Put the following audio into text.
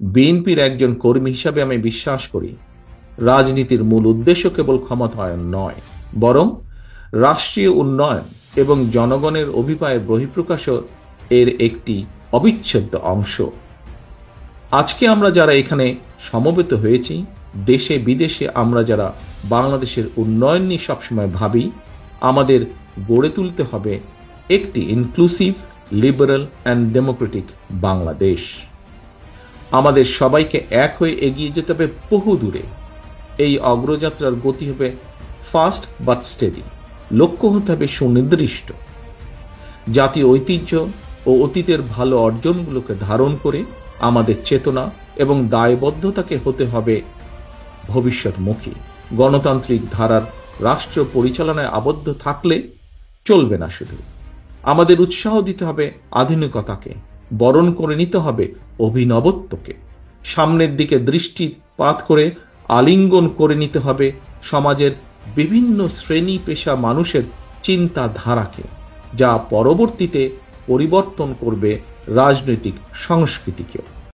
বিএনপির একজন কর্মী হিসাবে আমি বিশ্বাস করি, রাজনীতির মূল উদ্দেশ্য কেবল ক্ষমতায়ন নয়, বরং রাষ্ট্রীয় উন্নয়ন এবং জনগণের অভিপ্রায়ের বহিঃপ্রকাশ এর একটি অবিচ্ছেদ্য অংশ। আজকে আমরা যারা এখানে সমবেত হয়েছি, দেশে বিদেশে আমরা যারা বাংলাদেশের উন্নয়ন নিয়ে সবসময় ভাবি, আমাদের গড়ে তুলতে হবে একটি inclusive, liberal and Democratic Bangladesh. আমাদের সবাইকে এক হয়ে এগিয়ে যেতে হবে বহু দূরে। এই অগ্রযাত্রার গতি হবে ফাস্ট বাট স্টেডি, লক্ষ্য হতে হবে সুনির্দিষ্ট। জাতীয় ঐতিহ্য ও অতীতের ভালো অর্জনগুলোকে ধারণ করে আমাদের চেতনা এবং দায়বদ্ধতাকে হতে হবে ভবিষ্যৎমুখী। গণতান্ত্রিক ধারার রাষ্ট্র পরিচালনায় আবদ্ধ থাকলে চলবে না। শুধু আমাদের উৎসাহ দিতে হবে আধুনিকতাকে, বরণ করে নিতে হবে অভিনবত্বকে, সামনের দিকে দৃষ্টিপাত করে আলিঙ্গন করে নিতে হবে সমাজের বিভিন্ন শ্রেণী পেশা মানুষের চিন্তাধারাকে, যা পরবর্তীতে পরিবর্তন করবে রাজনৈতিক সংস্কৃতিকেও।